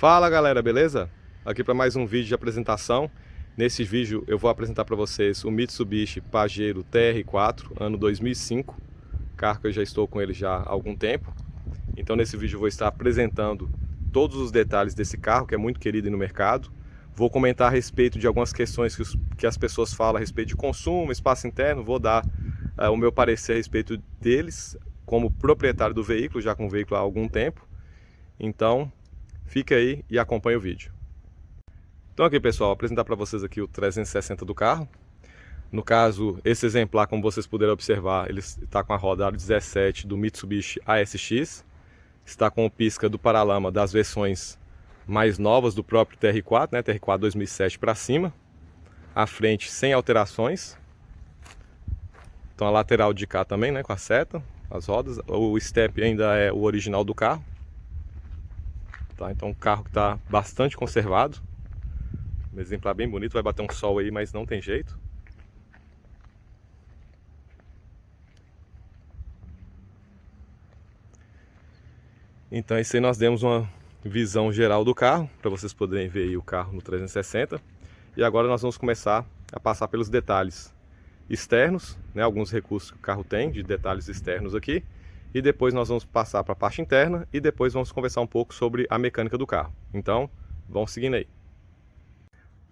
Fala galera, beleza? Aqui para mais um vídeo de apresentação. Nesse vídeo eu vou apresentar para vocês o Mitsubishi Pajero TR4, ano 2005. Carro que eu já estou com ele já há algum tempo. Então nesse vídeo eu vou estar apresentando todos os detalhes desse carro, que é muito querido no mercado. Vou comentar a respeito de algumas questões que as pessoas falam a respeito de consumo, espaço interno. Vou dar o meu parecer a respeito deles, como proprietário do veículo, já com o veículo há algum tempo. Então fica aí e acompanha o vídeo. Então aqui pessoal, vou apresentar para vocês aqui o 360 do carro. No caso, esse exemplar, como vocês puderam observar, ele está com a roda aro 17 do Mitsubishi ASX. Está com o pisca do paralama das versões mais novas do próprio TR4, né? TR4 2007 para cima. A frente sem alterações. Então a lateral de cá também, né? Com a seta, as rodas. O step ainda é o original do carro. Tá, então um carro que está bastante conservado. Um exemplar bem bonito, vai bater um sol aí, mas não tem jeito. Então isso aí nós demos uma visão geral do carro, para vocês poderem ver aí o carro no 360. E agora nós vamos começar a passar pelos detalhes externos, né, alguns recursos que o carro tem de detalhes externos aqui. E depois nós vamos passar para a parte interna e depois vamos conversar um pouco sobre a mecânica do carro. Então, vamos seguindo aí.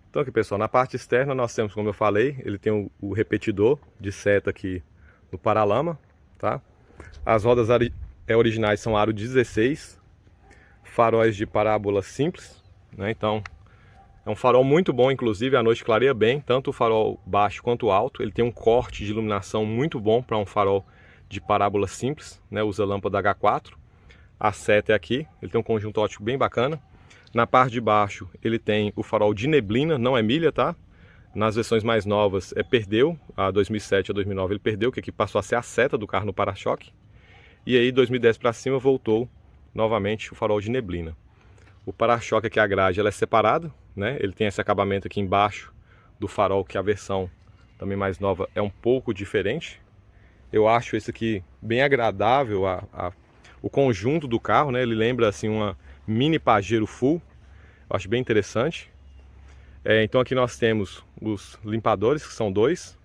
Então aqui pessoal, na parte externa nós temos, como eu falei, ele tem o repetidor de seta aqui no paralama, tá? As rodas originais são aro 16, faróis de parábola simples, né? Então, é um farol muito bom, inclusive à noite clareia bem, tanto o farol baixo quanto o alto. Ele tem um corte de iluminação muito bom para um farol de parábola simples, né? Usa lâmpada H4. A seta é aqui, ele tem um conjunto óptico bem bacana. Na parte de baixo ele tem o farol de neblina, não é milha, tá? Nas versões mais novas perdeu, a 2007 a 2009 ele perdeu, que aqui passou a ser a seta do carro no para-choque. E aí 2010 para cima voltou novamente o farol de neblina. O para-choque aqui, a grade, ela é separada, né? Ele tem esse acabamento aqui embaixo do farol, que a versão também mais nova é um pouco diferente. Eu acho esse aqui bem agradável, o conjunto do carro, né? Ele lembra assim uma mini Pajero full, eu acho bem interessante. Então aqui nós temos os limpadores, que são dois.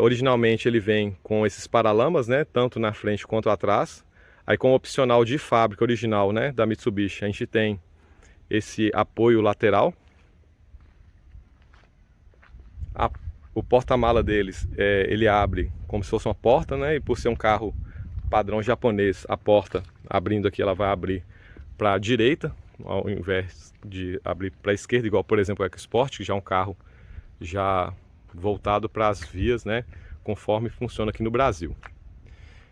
Originalmente ele vem com esses paralamas, né? Tanto na frente quanto atrás. Aí como opcional de fábrica original, né? Da Mitsubishi, a gente tem esse apoio lateral. O porta-mala deles, ele abre como se fosse uma porta, né? E por ser um carro padrão japonês, a porta abrindo aqui, ela vai abrir para a direita, ao invés de abrir para a esquerda, igual por exemplo o EcoSport, que já é um carro já voltado para as vias, né? Conforme funciona aqui no Brasil.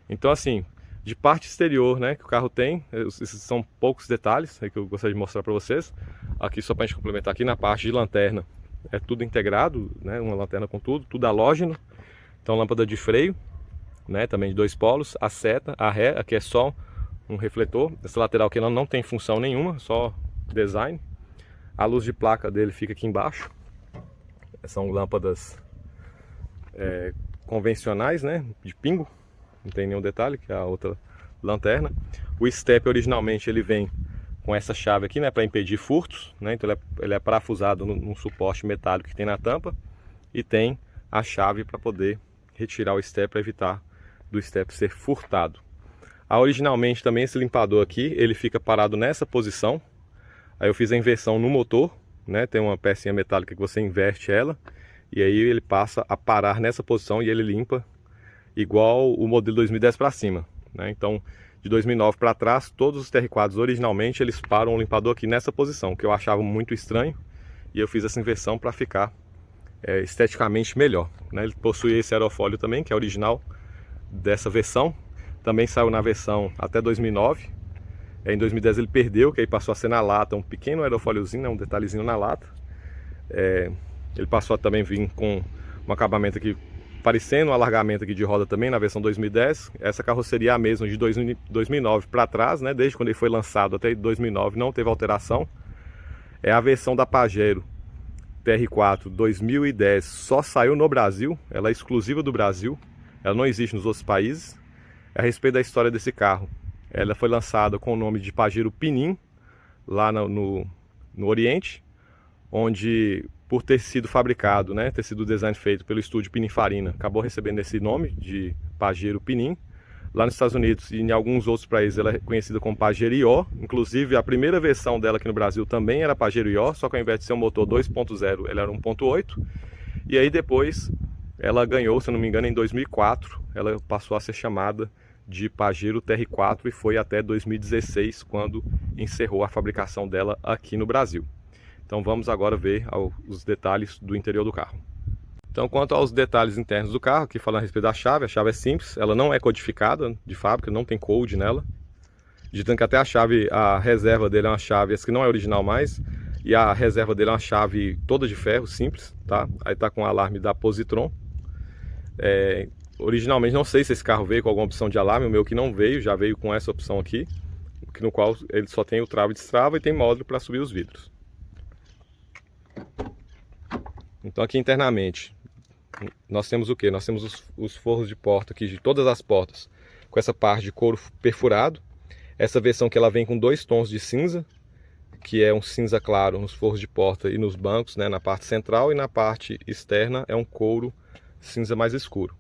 Então assim, de parte exterior, né? Que o carro tem, esses são poucos detalhes que eu gostaria de mostrar para vocês. Aqui só para a gente complementar, aqui na parte de lanterna, é tudo integrado, né? Uma lanterna com tudo halógeno. Então lâmpada de freio, né? Também de 2 polos, a seta, a ré, aqui é só um refletor. Essa lateral aqui não tem função nenhuma, só design. A luz de placa dele fica aqui embaixo. São lâmpadas convencionais, né? De pingo, não tem nenhum detalhe, que é a outra lanterna. O step originalmente ele vem com essa chave aqui, né, para impedir furtos, né? Então ele é parafusado num suporte metálico que tem na tampa e tem a chave para poder retirar o step, para evitar do step ser furtado. Originalmente também esse limpador aqui, ele fica parado nessa posição. Aí eu fiz a inversão no motor, né? Tem uma pecinha metálica que você inverte ela e aí ele passa a parar nessa posição e ele limpa igual o modelo 2010 para cima, né? Então de 2009 para trás, todos os TR4s originalmente eles param o limpador aqui nessa posição, que eu achava muito estranho, e eu fiz essa inversão para ficar esteticamente melhor, né? Ele possui esse aerofólio também, que é original dessa versão. Também saiu na versão até 2009. Em 2010 ele perdeu, que aí passou a ser na lata, um pequeno aerofóliozinho, né, um detalhezinho na lata. Ele passou a também vir com um acabamento aqui parecendo um alargamento aqui de roda também na versão 2010. Essa carroceria é a mesma de 2009 para trás, né, desde quando ele foi lançado até 2009 não teve alteração. É a versão da Pajero TR4 2010, só saiu no Brasil, ela é exclusiva do Brasil, ela não existe nos outros países. A respeito da história desse carro, ela foi lançada com o nome de Pajero Pinin, lá no Oriente, onde, por ter sido fabricado, né, ter sido o design feito pelo estúdio Pininfarina, acabou recebendo esse nome de Pajero Pinin. Lá nos Estados Unidos e em alguns outros países ela é conhecida como Pajero Ió. Inclusive a primeira versão dela aqui no Brasil também era Pajero Ió, só que ao invés de ser um motor 2.0, ela era 1.8. E aí depois ela ganhou, se eu não me engano, em 2004, ela passou a ser chamada de Pajero TR4 e foi até 2016 quando encerrou a fabricação dela aqui no Brasil. Então vamos agora ver os detalhes do interior do carro. Então, quanto aos detalhes internos do carro, aqui falando a respeito da chave, a chave é simples, ela não é codificada de fábrica, não tem code nela. Digitando que até a chave, a reserva dele é uma chave, essa que não é original mais, e a reserva dele é uma chave toda de ferro, simples, tá? Aí tá com o alarme da Positron. Originalmente, não sei se esse carro veio com alguma opção de alarme, o meu que não veio, já veio com essa opção aqui, no qual ele só tem o trava e destrava e tem módulo para subir os vidros. Então aqui internamente, nós temos o que? Nós temos os forros de porta aqui de todas as portas com essa parte de couro perfurado. Essa versão que ela vem com 2 tons de cinza, que é um cinza claro nos forros de porta e nos bancos, né, na parte central, e na parte externa é um couro cinza mais escuro.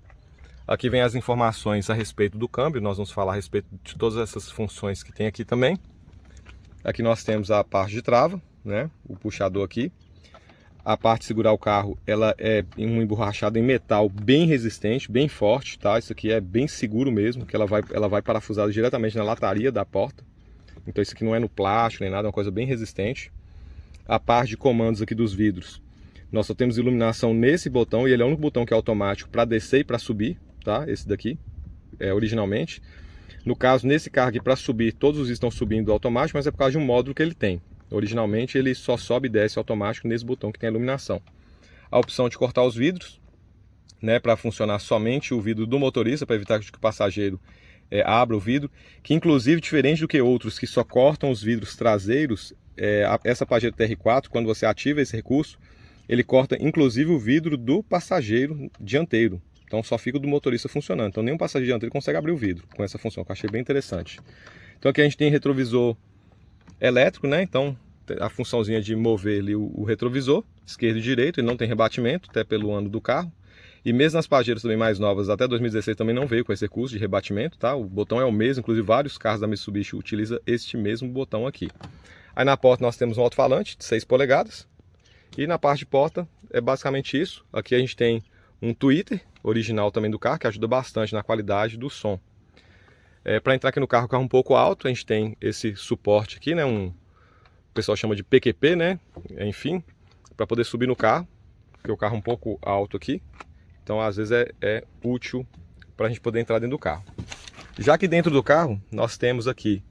Aqui vem as informações a respeito do câmbio, nós vamos falar a respeito de todas essas funções que tem aqui também. Aqui nós temos a parte de trava, né, o puxador aqui. A parte de segurar o carro, ela é uma emborrachada em metal bem resistente, bem forte, tá? Isso aqui é bem seguro mesmo, que ela vai parafusada diretamente na lataria da porta. Então isso aqui não é no plástico nem nada, é uma coisa bem resistente. A parte de comandos aqui dos vidros, nós só temos iluminação nesse botão, e ele é o único botão que é automático para descer e para subir, tá? Esse daqui, originalmente. No caso, nesse carro aqui, para subir, todos os estão subindo automático, mas é por causa de um módulo que ele tem. Originalmente ele só sobe e desce automático nesse botão que tem a iluminação. A opção de cortar os vidros, né, para funcionar somente o vidro do motorista, para evitar que o passageiro abra o vidro, que inclusive, diferente do que outros que só cortam os vidros traseiros, essa Pajero TR4, quando você ativa esse recurso, ele corta inclusive o vidro do passageiro dianteiro. Então só fica o do motorista funcionando. Então nenhum passageiro dianteiro consegue abrir o vidro com essa função, que eu achei bem interessante. Então aqui a gente tem retrovisor elétrico, né? Então a funçãozinha de mover ali o retrovisor, esquerdo e direito, ele não tem rebatimento, até pelo ano do carro. E mesmo nas Pajeros também mais novas, até 2016 também não veio com esse recurso de rebatimento, tá? O botão é o mesmo, inclusive vários carros da Mitsubishi utilizam este mesmo botão aqui. Aí na porta nós temos um alto-falante de 6 polegadas. E na parte de porta é basicamente isso. Aqui a gente tem um tweeter original também do carro, que ajuda bastante na qualidade do som. Para entrar aqui no carro, o carro é um pouco alto, a gente tem esse suporte aqui, né? O pessoal chama de PQP, né? Enfim, para poder subir no carro, porque o carro é um pouco alto aqui. Então às vezes é útil para a gente poder entrar dentro do carro. Já que dentro do carro nós temos aqui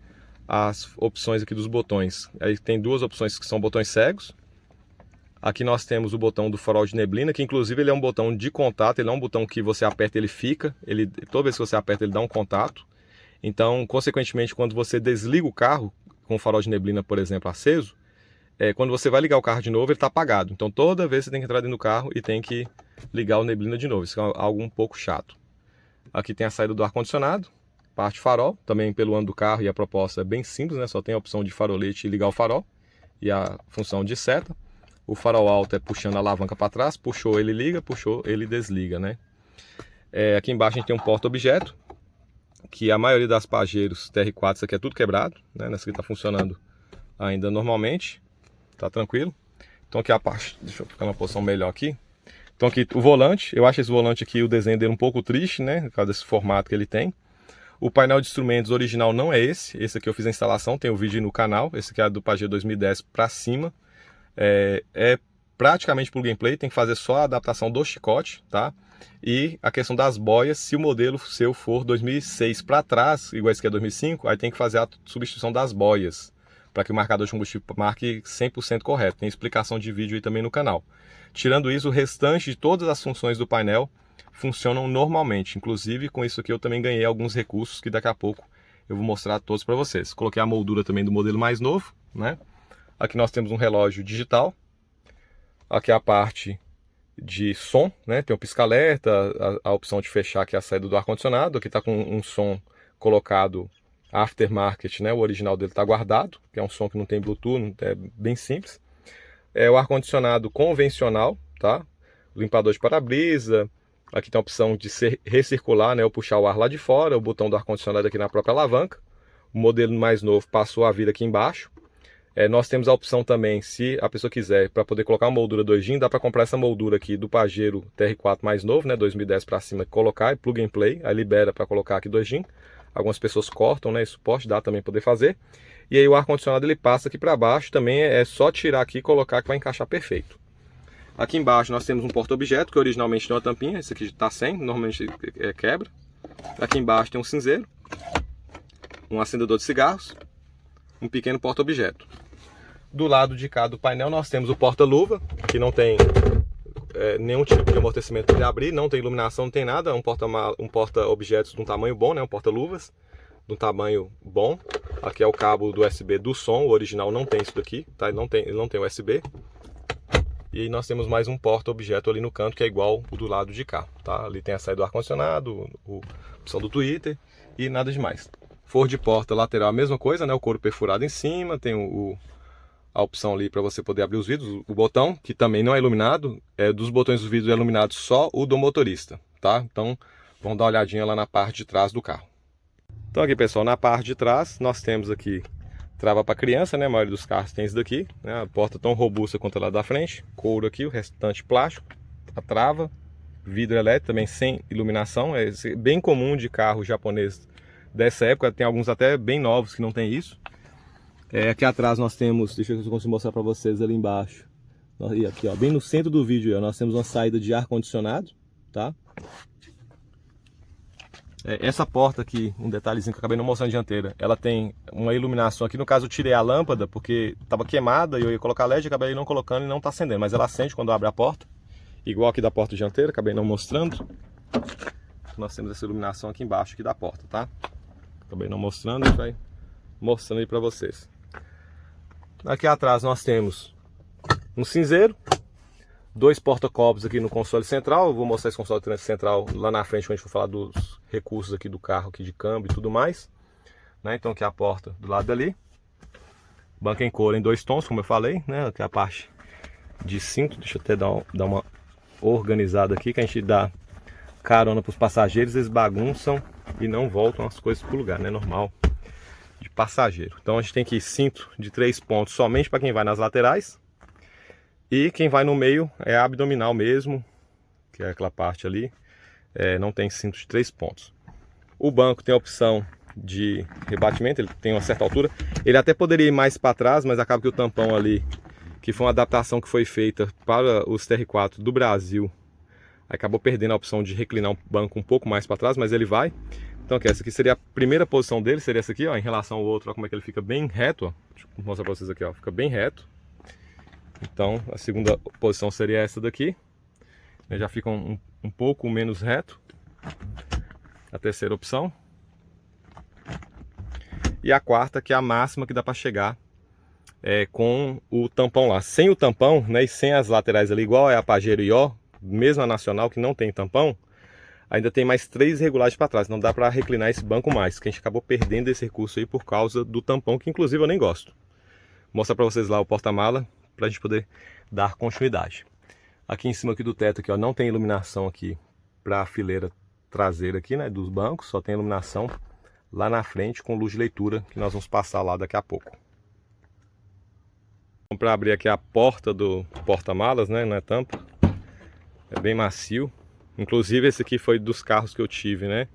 as opções aqui dos botões. Aí tem 2 opções que são botões cegos. Aqui nós temos o botão do farol de neblina, que inclusive ele é um botão de contato, ele não é um botão que você aperta e ele fica. Toda vez que você aperta ele dá um contato. Então, consequentemente, quando você desliga o carro com o farol de neblina, por exemplo, aceso, quando você vai ligar o carro de novo, ele está apagado. Então, toda vez você tem que entrar dentro do carro e tem que ligar o neblina de novo. Isso é algo um pouco chato. Aqui tem a saída do ar-condicionado, parte farol, também pelo ano do carro, e a proposta é bem simples, né? Só tem a opção de farolete e ligar o farol e a função de seta. O farol alto é puxando a alavanca para trás, puxou ele liga, puxou ele desliga, né? Aqui embaixo a gente tem um porta-objeto, que a maioria das Pajeros TR4, isso aqui é tudo quebrado, né? Nessa aqui está funcionando ainda normalmente, tá tranquilo. Então aqui a parte, deixa eu ficar numa posição melhor aqui. Então aqui o volante, eu acho esse volante aqui, o desenho dele um pouco triste, né? Por causa desse formato que ele tem. O painel de instrumentos original não é esse aqui eu fiz a instalação, tem o vídeo no canal, esse aqui é do Pajero 2010 para cima. É praticamente plug and play, tem que fazer só a adaptação do chicote, tá? E a questão das boias, se o modelo seu for 2006 para trás, igual esse aqui é 2005, aí tem que fazer a substituição das boias, para que o marcador de combustível marque 100% correto. Tem explicação de vídeo aí também no canal. Tirando isso, o restante de todas as funções do painel funcionam normalmente. Inclusive, com isso aqui eu também ganhei alguns recursos que daqui a pouco eu vou mostrar todos para vocês. Coloquei a moldura também do modelo mais novo, né? Aqui nós temos um relógio digital. Aqui é a parte de som, né? Tem o pisca-alerta, a opção de fechar aqui a saída do ar-condicionado. Aqui está com um som colocado aftermarket, né? O original dele está guardado, que é um som que não tem Bluetooth, é bem simples. É o ar-condicionado convencional, tá? Limpador de para-brisa. Aqui tem a opção de recircular, né? Ou puxar o ar lá de fora. O botão do ar-condicionado aqui na própria alavanca. O modelo mais novo passou a vir aqui embaixo. Nós temos a opção também, se a pessoa quiser, para poder colocar uma moldura 2JIN, dá para comprar essa moldura aqui do Pajero TR4 mais novo, né, 2010 para cima, colocar e plug and play, aí libera para colocar aqui 2JIN. Algumas pessoas cortam, né, esse suporte, dá também poder fazer. E aí o ar-condicionado ele passa aqui para baixo, também é só tirar aqui e colocar que vai encaixar perfeito. Aqui embaixo nós temos um porta-objeto, que originalmente tem uma tampinha, esse aqui está sem, normalmente quebra. Aqui embaixo tem um cinzeiro, um acendedor de cigarros, um pequeno porta-objeto. Do lado de cá do painel nós temos o porta-luva, que não tem nenhum tipo de amortecimento para ele abrir, não tem iluminação, não tem nada, é um porta-objetos de um tamanho bom, né? Um porta-luvas de um tamanho bom. Aqui é o cabo do USB do som, o original não tem isso daqui, tá? Ele não tem USB. E nós temos mais um porta-objeto ali no canto, que é igual o do lado de cá, tá? Ali tem a saída do ar-condicionado, a opção do Twitter e nada demais. For de porta lateral a mesma coisa, né? O couro perfurado em cima, tem a opção ali para você poder abrir os vidros, o botão, que também não é iluminado, dos botões dos vidros é iluminado só o do motorista, tá? Então, vamos dar uma olhadinha lá na parte de trás do carro. Então aqui, pessoal, na parte de trás, nós temos aqui trava para criança, né? A maioria dos carros tem isso daqui, né? A porta tão robusta quanto a lá da frente, couro aqui, o restante plástico, a trava, vidro elétrico também sem iluminação, é bem comum de carro japonês dessa época, tem alguns até bem novos que não tem isso. Aqui atrás nós temos, deixa eu ver se eu consigo mostrar para vocês ali embaixo. E aqui, ó, bem no centro do vídeo, ó, nós temos uma saída de ar-condicionado, tá? Essa porta aqui, um detalhezinho que eu acabei não mostrando na dianteira, ela tem uma iluminação aqui. No caso eu tirei a lâmpada porque estava queimada e eu ia colocar LED, acabei não colocando e não está acendendo. Mas ela acende quando abre a porta, igual aqui da porta dianteira, acabei não mostrando. Nós temos essa iluminação aqui embaixo aqui da porta, tá? Acabei não mostrando, a gente vai mostrando aí para vocês. Aqui atrás nós temos um cinzeiro, dois porta-copos aqui no console central. Eu vou mostrar esse console central lá na frente, quando a gente for falar dos recursos aqui do carro, aqui de câmbio e tudo mais, né? Então aqui a porta do lado dali, banco em couro em 2 tons, como eu falei, né? Aqui a parte de cinto, deixa eu até dar uma organizada aqui, que a gente dá carona para os passageiros, eles bagunçam e não voltam as coisas para o lugar, né? Normal de passageiro. Então a gente tem aqui cinto de 3 pontos somente para quem vai nas laterais, e quem vai no meio é abdominal mesmo, que é aquela parte ali, não tem cinto de 3 pontos. O banco tem a opção de rebatimento, ele tem uma certa altura, ele até poderia ir mais para trás, mas acaba que o tampão ali, que foi uma adaptação que foi feita para os TR4 do Brasil, acabou perdendo a opção de reclinar o banco um pouco mais para trás, mas ele vai. Então aqui, essa aqui seria a primeira posição dele, seria essa aqui, ó, em relação ao outro, ó, como é que ele fica bem reto, ó. Deixa eu mostrar para vocês aqui, ó, fica bem reto. Então a segunda posição seria essa daqui, já fica um pouco menos reto. A terceira opção. E a quarta, que é a máxima que dá para chegar com o tampão lá. Sem o tampão, né, e sem as laterais ali, igual é a Pajero IO, mesmo a Nacional que não tem tampão, ainda tem mais 3 regulagens para trás. Não dá para reclinar esse banco mais, que a gente acabou perdendo esse recurso aí por causa do tampão, que inclusive eu nem gosto. Vou mostrar para vocês lá o porta-mala, para a gente poder dar continuidade. Aqui em cima aqui do teto aqui, ó, não tem iluminação aqui para a fileira traseira aqui, né, dos bancos, só tem iluminação lá na frente com luz de leitura, que nós vamos passar lá daqui a pouco. Para abrir aqui a porta do porta-malas, né, não é tampa, é bem macio. Inclusive esse aqui foi dos carros que eu tive, né,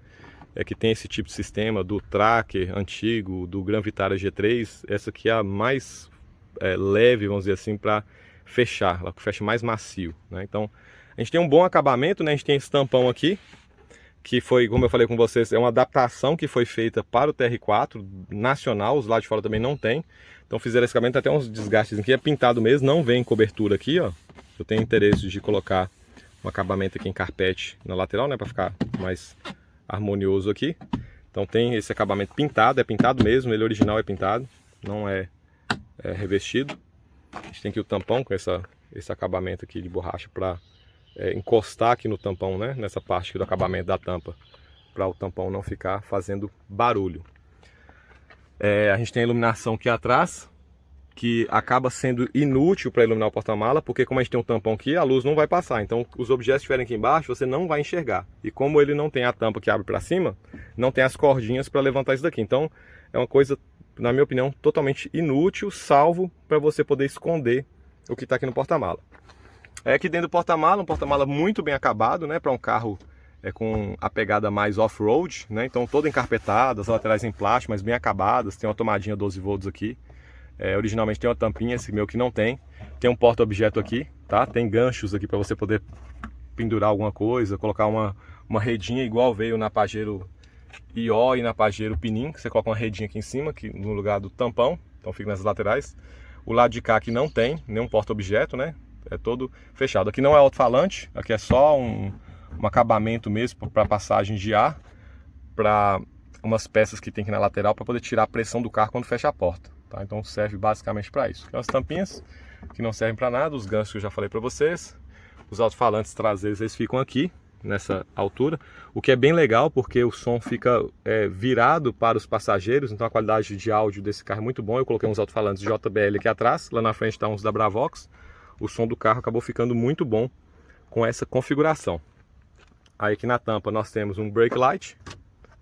que tem esse tipo de sistema, do Tracker antigo, do Gran Vitara G3. Essa aqui é a mais leve, vamos dizer assim, para fechar, ela fecha mais macio, né? Então a gente tem um bom acabamento, né? A gente tem esse tampão aqui, que foi, como eu falei com vocês, é uma adaptação que foi feita para o TR4 nacional, os lá de fora também não tem. Então fizeram esse acabamento, até uns desgastes aqui, é pintado mesmo, não vem cobertura aqui, ó. Eu tenho interesse de colocar um acabamento aqui em carpete na lateral, né, para ficar mais harmonioso aqui. Então tem esse acabamento pintado, é pintado mesmo, ele original é pintado, não é revestido. A gente tem aqui o tampão com esse acabamento aqui de borracha para encostar aqui no tampão, né, nessa parte aqui do acabamento da tampa, para o tampão não ficar fazendo barulho. A gente tem a iluminação aqui atrás, que acaba sendo inútil para iluminar o porta-mala, porque como a gente tem um tampão aqui, a luz não vai passar. Então os objetos que estiverem aqui embaixo, você não vai enxergar. E como ele não tem a tampa que abre para cima, não tem as cordinhas para levantar isso daqui. Então é uma coisa, na minha opinião, totalmente inútil, salvo para você poder esconder o que está aqui no porta-mala. Aqui dentro do porta-mala, um porta-mala muito bem acabado, né, para um carro com a pegada mais off-road, né, então todo encarpetado, as laterais em plástico, mas bem acabadas, tem uma tomadinha 12 volts aqui. Originalmente tem uma tampinha, esse meu que não tem. Tem um porta-objeto aqui, tá? Tem ganchos aqui para você poder pendurar alguma coisa, colocar uma redinha igual veio na Pajero IO e na Pajero Pinin, que você coloca uma redinha aqui em cima, aqui no lugar do tampão, então fica nas laterais. O lado de cá aqui não tem nenhum porta-objeto, né? É todo fechado. Aqui não é alto-falante, aqui é só um acabamento mesmo para passagem de ar, para umas peças que tem aqui na lateral para poder tirar a pressão do carro quando fecha a porta. Tá? Então serve basicamente para isso. Tem umas tampinhas que não servem para nada, os ganchos que eu já falei para vocês. Os alto-falantes traseiros eles ficam aqui, nessa altura, o que é bem legal porque o som fica virado para os passageiros, então a qualidade de áudio desse carro é muito bom. Eu coloquei uns alto-falantes JBL aqui atrás, lá na frente está uns da Bravox. O som do carro acabou ficando muito bom com essa configuração. Aí aqui na tampa nós temos um brake light,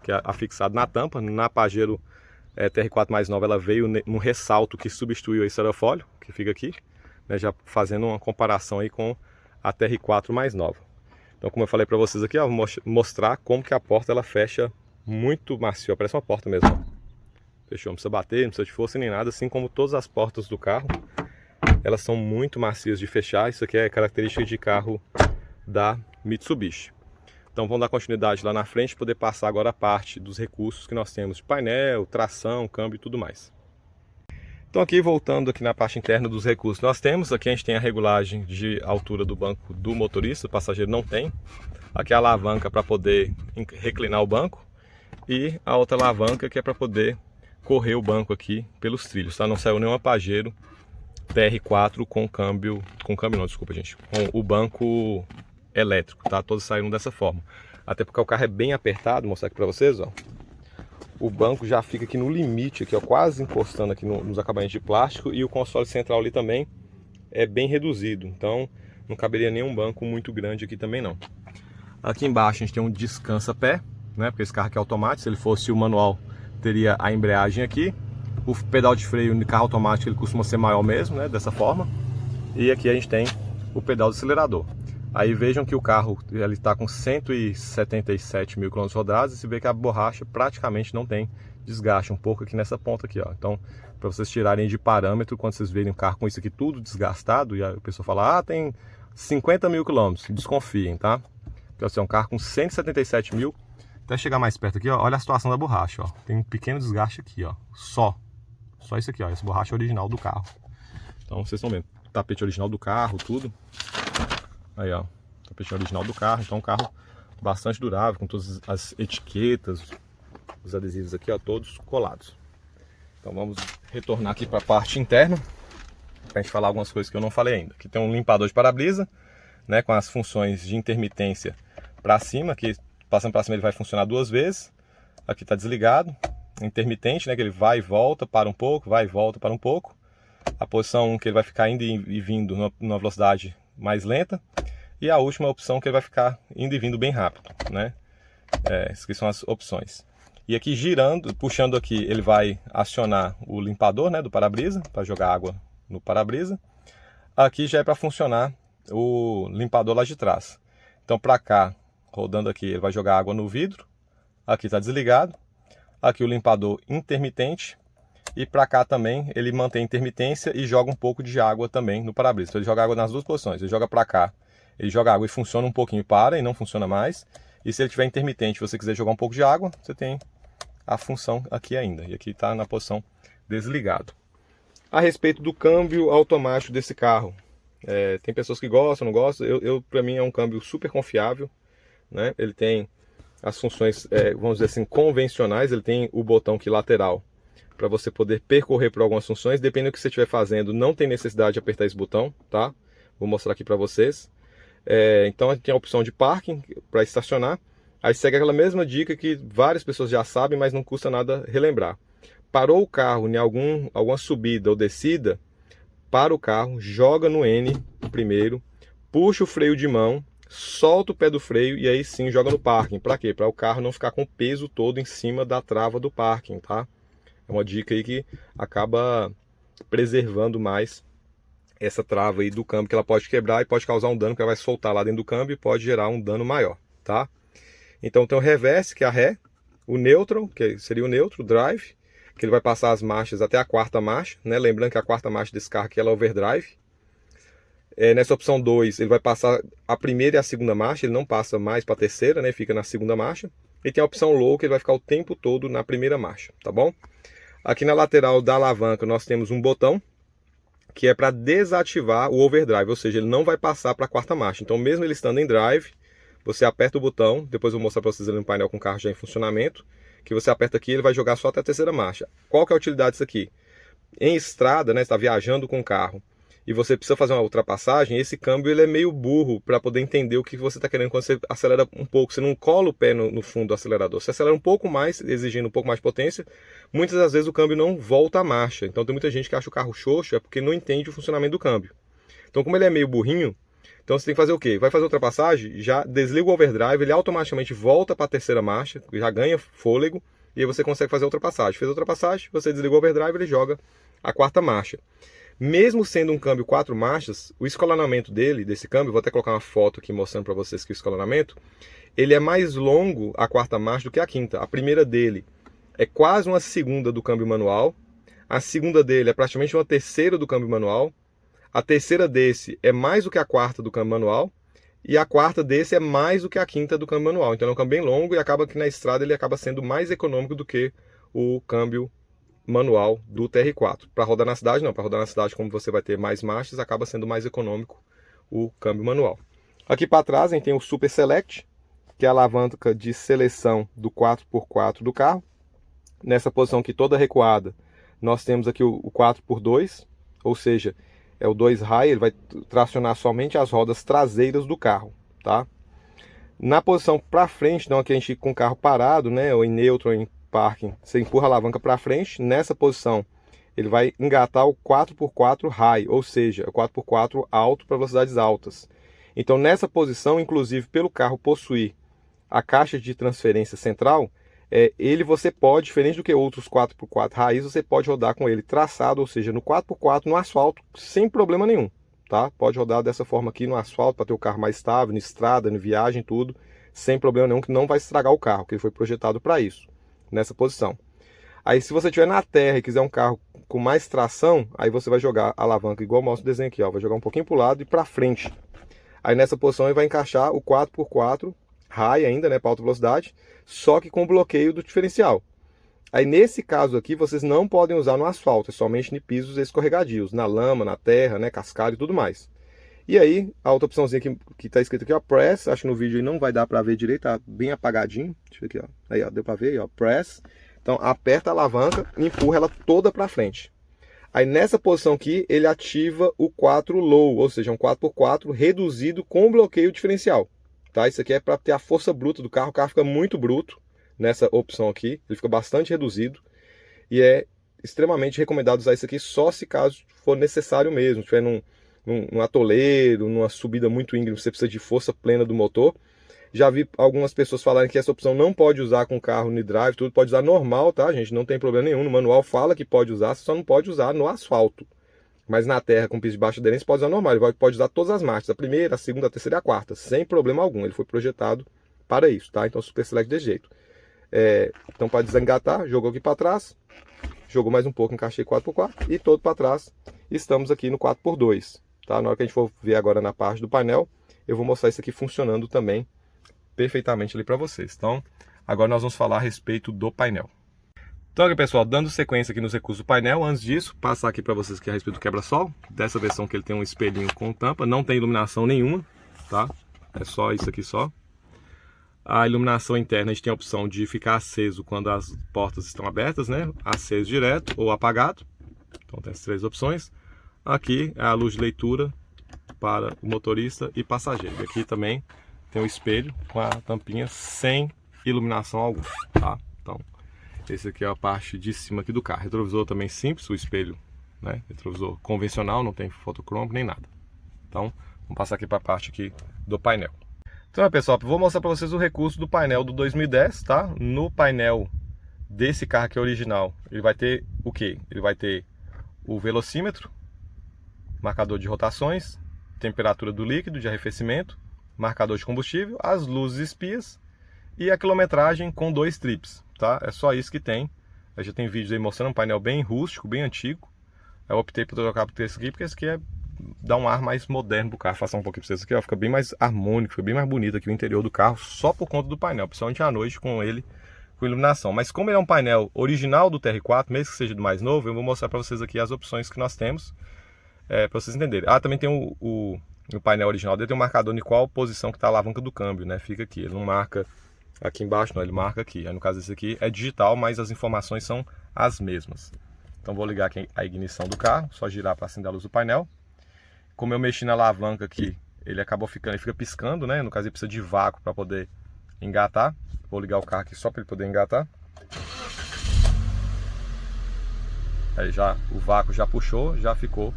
que é afixado na tampa. Na Pajero TR4 mais nova ela veio num ressalto que substituiu esse aerofólio, que fica aqui, né, já fazendo uma comparação aí com a TR4 mais nova. Então como eu falei para vocês aqui, ó, vou mostrar como que a porta ela fecha muito macio, parece uma porta mesmo. Ó. Fechou, não precisa bater, não precisa de força nem nada, assim como todas as portas do carro, elas são muito macias de fechar. Isso aqui é característica de carro da Mitsubishi. Então vamos dar continuidade lá na frente, poder passar agora a parte dos recursos que nós temos de painel, tração, câmbio e tudo mais. Então aqui voltando aqui na parte interna dos recursos, nós temos, aqui a gente tem a regulagem de altura do banco do motorista, o passageiro não tem. Aqui a alavanca para poder reclinar o banco e a outra alavanca que é para poder correr o banco aqui pelos trilhos, tá? Não saiu nenhuma Pajero TR4 com câmbio não, desculpa gente, com o banco elétrico, tá? Todos saíram dessa forma. Até porque o carro é bem apertado, vou mostrar aqui para vocês, ó. O banco já fica aqui no limite, aqui, ó, quase encostando aqui nos acabamentos de plástico, e o console central ali também é bem reduzido, então não caberia nenhum banco muito grande aqui também não. Aqui embaixo a gente tem um descansa-pé, né? Porque esse carro aqui é automático, se ele fosse o manual teria a embreagem aqui. O pedal de freio no carro automático ele costuma ser maior mesmo, né? Dessa forma. E aqui a gente tem o pedal do acelerador. Aí vejam que o carro ele está com 177 mil km rodados e se vê que a borracha praticamente não tem desgaste, um pouco aqui nessa ponta aqui, ó. Então, para vocês tirarem de parâmetro, quando vocês verem um carro com isso aqui tudo desgastado e a pessoa fala, ah, tem 50 mil quilômetros, desconfiem, tá? Porque assim, é um carro com 177 mil, até chegar mais perto aqui, ó, olha a situação da borracha, ó. Tem um pequeno desgaste aqui, ó, só isso aqui, ó, essa borracha original do carro. Então, vocês estão vendo, tapete original do carro, tudo. Aí, ó, tapete original do carro, então um carro bastante durável, com todas as etiquetas, os adesivos aqui, ó, todos colados. Então vamos retornar aqui para a parte interna, para a gente falar algumas coisas que eu não falei ainda. Aqui tem um limpador de para-brisa, né, com as funções de intermitência para cima, que passando para cima ele vai funcionar duas vezes. Aqui está desligado, intermitente, né, que ele vai e volta, para um pouco, vai e volta, para um pouco. A posição 1 que ele vai ficar indo e vindo numa velocidade mais lenta. E a última opção que ele vai ficar indo e vindo bem rápido, né? Essas aqui são as opções. E aqui girando, puxando aqui, ele vai acionar o limpador, né, do para-brisa, para jogar água no para-brisa. Aqui já é para funcionar o limpador lá de trás. Então para cá, rodando aqui, ele vai jogar água no vidro. Aqui está desligado. Aqui o limpador intermitente. E para cá também ele mantém intermitência e joga um pouco de água também no para-brisa. Então ele joga água nas duas posições. Ele joga para cá, ele joga água e funciona um pouquinho, para e não funciona mais. E se ele tiver intermitente e você quiser jogar um pouco de água, você tem a função aqui ainda. E aqui está na posição desligado. A respeito do câmbio automático desse carro. Tem pessoas que gostam, não gostam. Para mim é um câmbio super confiável, né? Ele tem as funções, vamos dizer assim, convencionais. Ele tem o botão aqui lateral para você poder percorrer por algumas funções. Dependendo do que você estiver fazendo, não tem necessidade de apertar esse botão, tá? Vou mostrar aqui para vocês. Então tem a opção de parking para estacionar. Aí segue aquela mesma dica que várias pessoas já sabem, mas não custa nada relembrar. Parou o carro em alguma subida ou descida, para o carro, joga no N primeiro, puxa o freio de mão, solta o pé do freio e aí sim joga no parking. Para quê? Para o carro não ficar com o peso todo em cima da trava do parking, tá? É uma dica aí que acaba preservando mais essa trava aí do câmbio, que ela pode quebrar e pode causar um dano, que ela vai soltar lá dentro do câmbio e pode gerar um dano maior, tá? Então tem o reverse, que é a ré, o neutral, que seria o neutro, o drive, que ele vai passar as marchas até a quarta marcha, né? Lembrando que a quarta marcha desse carro aqui ela é overdrive. Nessa opção 2, ele vai passar a primeira e a segunda marcha, ele não passa mais para a terceira, né? Fica na segunda marcha. E tem a opção low, que ele vai ficar o tempo todo na primeira marcha, tá bom? Aqui na lateral da alavanca nós temos um botão que é para desativar o overdrive, ou seja, ele não vai passar para a quarta marcha. Então mesmo ele estando em drive, você aperta o botão, depois eu vou mostrar para vocês ali no painel com o carro já em funcionamento, que você aperta aqui ele vai jogar só até a terceira marcha. Qual que é a utilidade disso aqui? Em estrada, né, você está viajando com o carro e você precisa fazer uma ultrapassagem, esse câmbio ele é meio burro para poder entender o que você está querendo quando você acelera um pouco. Você não cola o pé no fundo do acelerador, você acelera um pouco mais, exigindo um pouco mais de potência. Muitas das vezes o câmbio não volta à marcha. Então tem muita gente que acha o carro xoxo, é porque não entende o funcionamento do câmbio. Então como ele é meio burrinho, então você tem que fazer o quê? Vai fazer ultrapassagem, já desliga o overdrive, ele automaticamente volta para a terceira marcha, já ganha fôlego, e aí você consegue fazer a ultrapassagem. Fez a ultrapassagem, você desliga o overdrive, ele joga a quarta marcha. Mesmo sendo um câmbio 4 marchas, o escalonamento desse câmbio, vou até colocar uma foto aqui mostrando para vocês que o escalonamento, ele é mais longo a quarta marcha do que a quinta. A primeira dele é quase uma segunda do câmbio manual, a segunda dele é praticamente uma terceira do câmbio manual, a terceira desse é mais do que a quarta do câmbio manual, e a quarta desse é mais do que a quinta do câmbio manual. Então é um câmbio bem longo e acaba que na estrada ele acaba sendo mais econômico do que o câmbio manual do TR4. Para rodar na cidade não, para rodar na cidade como você vai ter mais marchas, acaba sendo mais econômico o câmbio manual. Aqui para trás a gente tem o Super Select, que é a alavanca de seleção do 4x4 do carro. Nessa posição aqui toda recuada, nós temos aqui o 4x2, ou seja, é o 2 high, ele vai tracionar somente as rodas traseiras do carro, tá? Na posição para frente, não, aqui a gente com o carro parado, né, ou em neutro, ou em parking, você empurra a alavanca para frente. Nessa posição ele vai engatar o 4x4 high, ou seja, o 4x4 alto para velocidades altas. Então nessa posição, inclusive pelo carro possuir a caixa de transferência central, você pode, diferente do que outros 4x4 raiz, você pode rodar com ele traçado, ou seja, no 4x4 no asfalto, sem problema nenhum, tá? Pode rodar dessa forma aqui no asfalto para ter o carro mais estável, na estrada, na viagem, tudo, sem problema nenhum, que não vai estragar o carro, que ele foi projetado para isso, nessa posição. Aí se você estiver na terra e quiser um carro com mais tração, aí você vai jogar a alavanca, igual mostra o desenho aqui, ó, vai jogar um pouquinho para o lado e para frente. Aí nessa posição ele vai encaixar o 4x4 high ainda, né, para alta velocidade, só que com bloqueio do diferencial. Aí nesse caso aqui vocês não podem usar no asfalto, é somente em pisos escorregadios, na lama, na terra, né, cascalho e tudo mais. E aí a outra opçãozinha que está escrito aqui, ó, press, acho que no vídeo aí não vai dar para ver direito, tá bem apagadinho. Deixa eu ver aqui, ó. Aí, ó, deu para ver aí, ó, press. Então aperta a alavanca e empurra ela toda para frente. Aí nessa posição aqui ele ativa o 4 low, ou seja, um 4x4 reduzido com bloqueio diferencial. Tá? Isso aqui é para ter a força bruta do carro. O carro fica muito bruto nessa opção aqui, ele fica bastante reduzido e é extremamente recomendado usar isso aqui só se caso for necessário mesmo, estiver num atoleiro, numa subida muito íngreme, você precisa de força plena do motor. Já vi algumas pessoas falarem que essa opção não pode usar com carro no drive, tudo pode usar normal, tá, gente? Não tem problema nenhum, no manual fala que pode usar, você só não pode usar no asfalto. Mas na terra, com piso de baixa aderência, pode usar normal. Ele pode usar todas as marchas, a primeira, a segunda, a terceira e a quarta, sem problema algum. Ele foi projetado para isso, tá? Então, Super Select desse jeito. Então, para desengatar, jogou aqui para trás. jogou mais um pouco, encaixei 4x4 e todo para trás estamos aqui no 4x2, tá? Na hora que a gente for ver agora na parte do painel, eu vou mostrar isso aqui funcionando também perfeitamente ali para vocês. Então, agora nós vamos falar a respeito do painel. Então aqui, pessoal, dando sequência aqui nos recursos do painel, antes disso, passar aqui para vocês aqui a respeito do quebra-sol, dessa versão que ele tem um espelhinho com tampa, não tem iluminação nenhuma, tá? É só isso aqui só. A iluminação interna a gente tem a opção de ficar aceso quando as portas estão abertas, né? Aceso direto ou apagado. Então tem as três opções. Aqui é a luz de leitura para o motorista e passageiro. E aqui também tem o espelho com a tampinha sem iluminação alguma, tá? Então, esse aqui é a parte de cima aqui do carro. Retrovisor também simples, o espelho, né? Retrovisor convencional, não tem fotocromo nem nada. Então, vamos passar aqui para a parte aqui do painel. Então, pessoal, vou mostrar para vocês o recurso do painel do 2010, tá? No painel desse carro aqui original, ele vai ter o quê? Ele vai ter o velocímetro, marcador de rotações, temperatura do líquido de arrefecimento, marcador de combustível, as luzes espias e a quilometragem com 2 trips, tá? É só isso que tem. Eu já tem vídeos aí mostrando um painel bem rústico, bem antigo. Eu optei por trocar por esse aqui, porque esse aqui dá um ar mais moderno pro carro. Vou passar um pouquinho pra vocês aqui, ó. Fica bem mais harmônico, fica bem mais bonito aqui o interior do carro, só por conta do painel, principalmente à noite com ele com iluminação. Mas como ele é um painel original do TR4, mesmo que seja do mais novo, eu vou mostrar para vocês aqui as opções que nós temos, para vocês entenderem. Ah, também tem o painel original dele, tem um marcador em qual posição que está a alavanca do câmbio, né? Fica aqui, ele não marca aqui embaixo, não, ele marca aqui. Aí, no caso esse aqui é digital, mas as informações são as mesmas. Então vou ligar aqui a ignição do carro, só girar para acender a luz do painel. Como eu mexi na alavanca aqui, ele acabou ficando, ele fica piscando, né? No caso ele precisa de vácuo para poder engatar. Vou ligar o carro aqui só para ele poder engatar. Aí já o vácuo já puxou, já ficou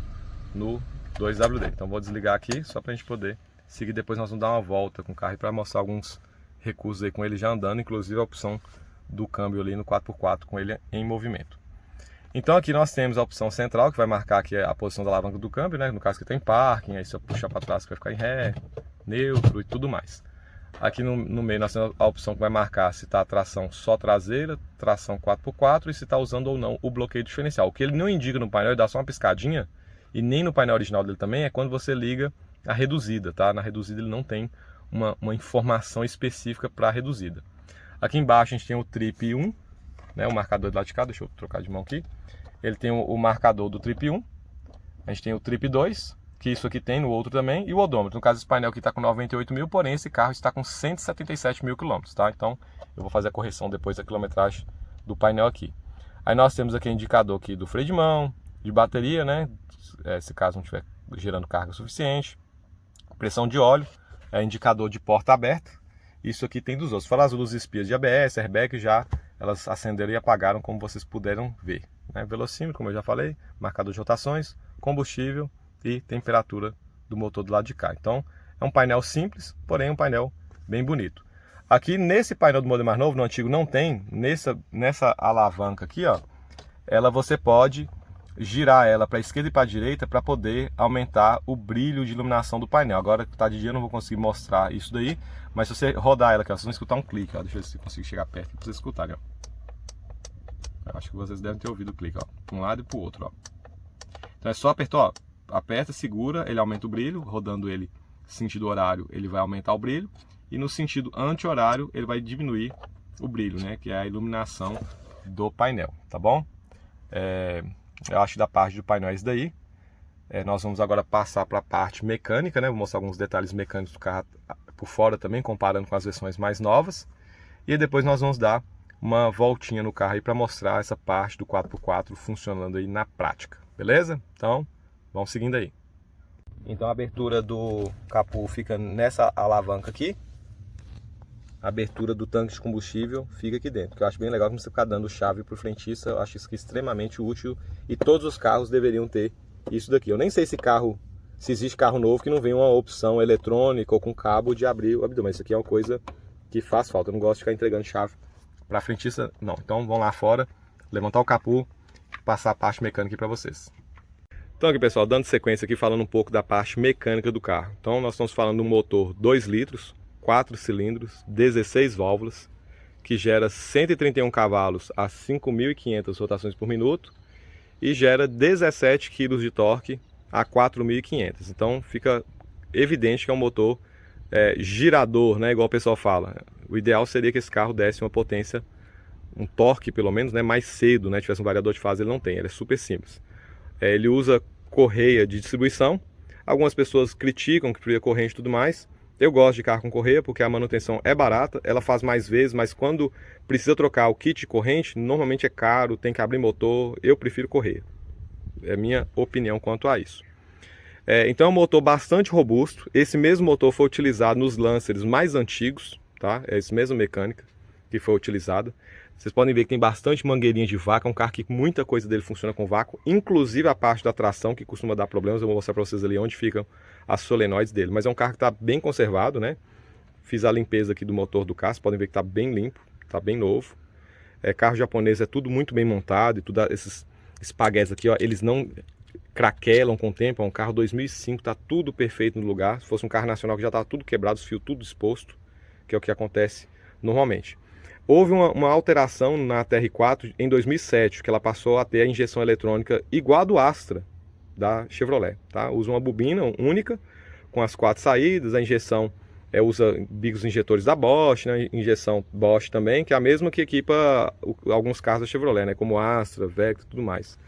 no 2WD. Então vou desligar aqui só para a gente poder seguir. Depois nós vamos dar uma volta com o carro para mostrar alguns recursos aí com ele já andando, inclusive a opção do câmbio ali no 4x4 com ele em movimento. Então aqui nós temos a opção central, que vai marcar aqui a posição da alavanca do câmbio, né? No caso que tem parking, aí se eu puxar para trás vai ficar em ré, neutro e tudo mais. Aqui no meio nós temos a opção que vai marcar se está a tração só traseira, tração 4x4 e se está usando ou não o bloqueio diferencial. O que ele não indica no painel, ele dá só uma piscadinha, e nem no painel original dele também, é quando você liga a reduzida, tá? Na reduzida ele não tem uma informação específica para a reduzida. Aqui embaixo a gente tem o trip 1, né? O marcador do lado de cá, deixa eu trocar de mão aqui. Ele tem o marcador do trip 1, a gente tem o trip 2, que isso aqui tem no outro também, e o odômetro. No caso, esse painel aqui está com 98 mil, porém esse carro está com 177 mil quilômetros, tá? Então, eu vou fazer a correção depois da quilometragem do painel aqui. Aí nós temos aqui o indicador aqui do freio de mão, de bateria, né? Se caso não estiver gerando carga suficiente. Pressão de óleo, indicador de porta aberta. Isso aqui tem dos outros. Fora as luzes espias de ABS, airbag, já elas acenderam e apagaram, como vocês puderam ver, né? Velocímetro, como eu já falei, marcador de rotações, combustível e temperatura do motor do lado de cá. Então é um painel simples, porém um painel bem bonito. Aqui nesse painel do modelo mais novo, no antigo não tem, nessa alavanca aqui, ó, você pode girar ela para a esquerda e para a direita para poder aumentar o brilho de iluminação do painel. Agora que está de dia eu não vou conseguir mostrar isso daí, mas se você rodar ela aqui, ó, vocês vão escutar um clique, ó. Deixa eu ver se eu consigo chegar perto para vocês escutarem, ó. Eu acho que vocês devem ter ouvido o clique, ó, para um lado e para o outro, ó. Então é só apertar, ó, aperta, segura, ele aumenta o brilho, rodando ele sentido horário, ele vai aumentar o brilho, e no sentido anti-horário, ele vai diminuir o brilho, né, que é a iluminação do painel, tá bom? Eu acho que da parte do painel é isso daí. Nós vamos agora passar para a parte mecânica, né, vou mostrar alguns detalhes mecânicos do carro por fora também, comparando com as versões mais novas, e depois nós vamos dar uma voltinha no carro aí para mostrar essa parte do 4x4 funcionando aí na prática, beleza? Então, vamos seguindo aí. Então a abertura do capô fica nessa alavanca aqui. A abertura do tanque de combustível fica aqui dentro, que eu acho bem legal você ficar dando chave para o frentista. Eu acho isso aqui extremamente útil e todos os carros deveriam ter isso daqui. Eu nem sei se existe carro novo que não vem uma opção eletrônica ou com cabo de abrir o abridor, mas isso aqui é uma coisa que faz falta. Eu não gosto de ficar entregando chave para frentista, não. Então vamos lá fora, levantar o capô e passar a parte mecânica aqui para vocês. Então aqui, pessoal, dando sequência aqui, falando um pouco da parte mecânica do carro. Então nós estamos falando de um motor 2 litros, 4 cilindros, 16 válvulas, que gera 131 cavalos a 5.500 rotações por minuto e gera 17 kg de torque a 4.500. Então fica evidente que é um motor girador, né, igual o pessoal fala. O ideal seria que esse carro desse uma potência, um torque pelo menos, né, mais cedo, né, tivesse um variador de fase, ele não tem, ele é super simples. Ele usa correia de distribuição. Algumas pessoas criticam que precisa corrente e tudo mais. Eu gosto de carro com correia porque a manutenção é barata, ela faz mais vezes, mas quando precisa trocar o kit de corrente, normalmente é caro, tem que abrir motor, eu prefiro correia. É a minha opinião quanto a isso. Então é um motor bastante robusto. Esse mesmo motor foi utilizado nos Lancers mais antigos, tá? É essa mesma mecânica que foi utilizada. Vocês podem ver que tem bastante mangueirinha de vácuo, é um carro que muita coisa dele funciona com vácuo, inclusive a parte da tração que costuma dar problemas. Eu vou mostrar para vocês ali onde ficam as solenoides dele, mas é um carro que está bem conservado, né? Fiz a limpeza aqui do motor do carro, vocês podem ver que está bem limpo, está bem novo. Carro japonês é tudo muito bem montado e tudo, esses espaguetes aqui, ó, eles não craquelam com o tempo. É um carro 2005, está tudo perfeito no lugar. Se fosse um carro nacional que já estava tudo quebrado, os fios tudo exposto, que é o que acontece normalmente. Houve uma alteração na TR4 em 2007, que ela passou a ter a injeção eletrônica igual a do Astra, da Chevrolet. Tá? Usa uma bobina única, com as 4 saídas, a injeção usa bicos injetores da Bosch, né? Injeção Bosch também, que é a mesma que equipa alguns carros da Chevrolet, né? Como Astra, Vectra e tudo mais.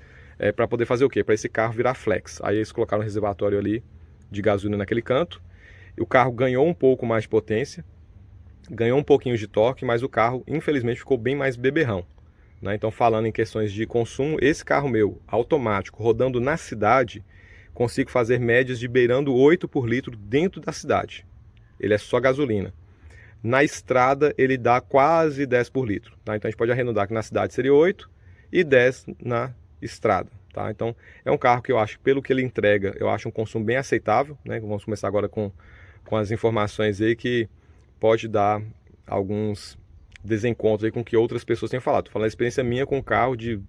Para poder fazer o quê? Para esse carro virar flex. Aí eles colocaram um reservatório ali de gasolina naquele canto, e o carro ganhou um pouco mais de potência, ganhou um pouquinho de torque, mas o carro infelizmente ficou bem mais beberrão, né? Então, falando em questões de consumo, esse carro meu automático rodando na cidade, consigo fazer médias de beirando 8 por litro dentro da cidade. Ele é só gasolina. Na estrada ele dá quase 10 por litro, tá? Então a gente pode arredondar que na cidade seria 8 e 10 na estrada, tá? Então é um carro que eu acho, pelo que ele entrega, eu acho um consumo bem aceitável, né? Vamos começar agora com as informações aí que pode dar alguns desencontros aí com o que outras pessoas têm falado. Estou falando da experiência minha com o carro, de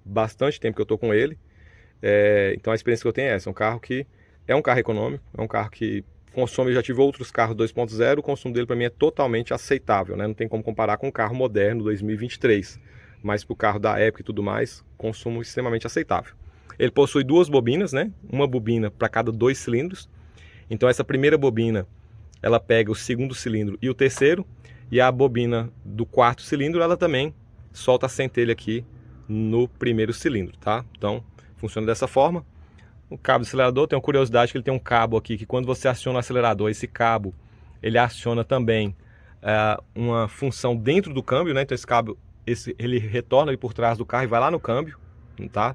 bastante tempo que eu estou com ele. Então a experiência que eu tenho é essa. É um carro que é um carro econômico, é um carro que consome. Eu já tive outros carros 2.0, o consumo dele para mim é totalmente aceitável, né? Não tem como comparar com um carro moderno 2023, mas para o carro da época e tudo mais, consumo extremamente aceitável. Ele possui 2 bobinas, né? Uma bobina para cada 2 cilindros. Então essa primeira bobina, ela pega o segundo cilindro e o terceiro, e a bobina do 4º cilindro, ela também solta a centelha aqui no primeiro cilindro, tá? Então, funciona dessa forma. O cabo do acelerador, tem uma curiosidade que ele tem um cabo aqui, que quando você aciona o acelerador, esse cabo, ele aciona também uma função dentro do câmbio, né? Então esse cabo, ele retorna ali por trás do carro e vai lá no câmbio, tá?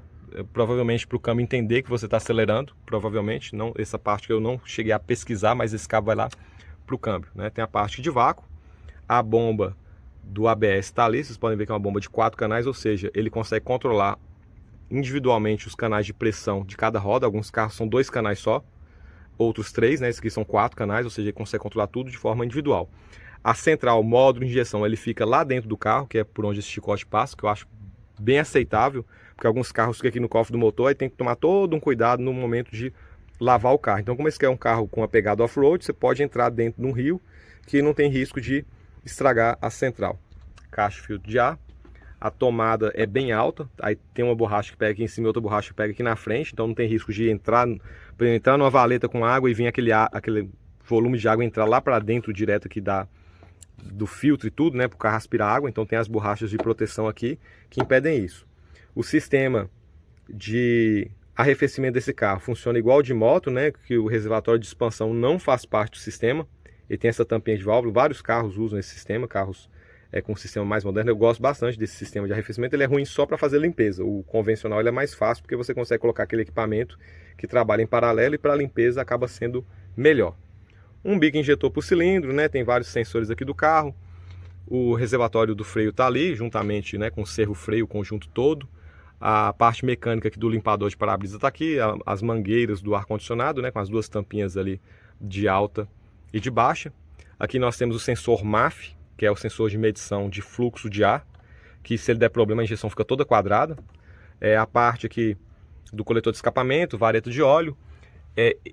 Provavelmente para o câmbio entender que você está acelerando, provavelmente, não, essa parte que eu não cheguei a pesquisar, mas esse cabo vai lá para o câmbio, né? Tem a parte de vácuo, a bomba do ABS está ali, vocês podem ver que é uma bomba de 4 canais, ou seja, ele consegue controlar individualmente os canais de pressão de cada roda. Alguns carros são 2 canais só, outros 3, né? Esses aqui são 4 canais, ou seja, ele consegue controlar tudo de forma individual. A central, módulo de injeção, ele fica lá dentro do carro, que é por onde esse chicote passa, que eu acho bem aceitável, porque alguns carros ficam aqui no cofre do motor, aí tem que tomar todo um cuidado no momento de lavar o carro. Então, como esse aqui é um carro com a pegada off-road, você pode entrar dentro de um rio que não tem risco de estragar a central. Caixa de filtro de ar. A tomada é bem alta, aí tem uma borracha que pega aqui em cima e outra borracha que pega aqui na frente, então não tem risco de entrar numa valeta com água e vir aquele volume de água entrar lá para dentro direto aqui do filtro e tudo, né, para o carro aspirar água. Então tem as borrachas de proteção aqui que impedem isso. O sistema de arrefecimento desse carro funciona igual de moto, né, que o reservatório de expansão não faz parte do sistema. Ele tem essa tampinha de válvula, vários carros usam esse sistema, carros com um sistema mais moderno. Eu gosto bastante desse sistema de arrefecimento. Ele é ruim só para fazer limpeza. O convencional ele é mais fácil porque você consegue colocar aquele equipamento que trabalha em paralelo, e para limpeza acaba sendo melhor. Um bico injetor por cilindro, né? Tem vários sensores aqui do carro. O reservatório do freio está ali, juntamente, né, com o servo freio, o conjunto todo. A parte mecânica aqui do limpador de para-brisa está aqui. As mangueiras do ar-condicionado, né, com as 2 tampinhas ali de alta e de baixa. Aqui nós temos o sensor MAF, que é o sensor de medição de fluxo de ar, que se ele der problema a injeção fica toda quadrada. A parte aqui do coletor de escapamento, vareta de óleo.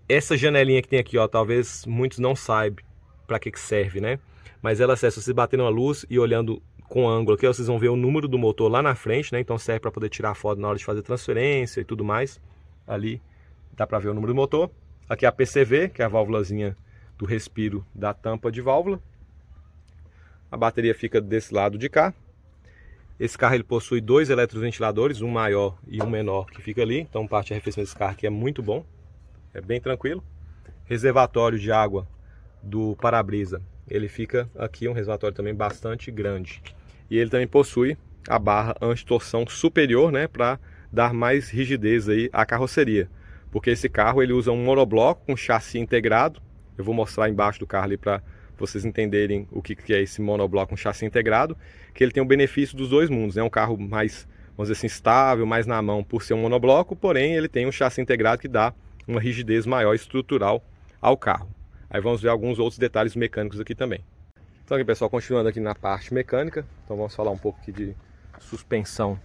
Essa janelinha que tem aqui, ó, talvez muitos não saibam para que serve, né? Mas ela serve, se você bater numa luz e olhando com ângulo aqui, ó, vocês vão ver o número do motor lá na frente, né? Então serve para poder tirar foto na hora de fazer transferência e tudo mais. Ali dá para ver o número do motor. Aqui a PCV, que é a válvulazinha do respiro da tampa de válvula. A bateria fica desse lado de cá. Esse carro ele possui 2 eletroventiladores, um maior e um menor que fica ali. Então parte de arrefecimento desse carro aqui é muito bom, é bem tranquilo. Reservatório de água do para-brisa, ele fica aqui, um reservatório também bastante grande. E ele também possui a barra anti-torção superior, né, para dar mais rigidez aí à carroceria. Porque esse carro ele usa um monobloco com chassi integrado. Eu vou mostrar embaixo do carro ali para vocês entenderem o que é esse monobloco com chassi integrado, que ele tem o benefício dos dois mundos, é um carro mais, vamos dizer assim, estável, mais na mão por ser um monobloco, porém ele tem um chassi integrado que dá uma rigidez maior estrutural ao carro. Aí vamos ver alguns outros detalhes mecânicos aqui também. Então aqui, pessoal, continuando aqui na parte mecânica, então vamos falar um pouco aqui de suspensão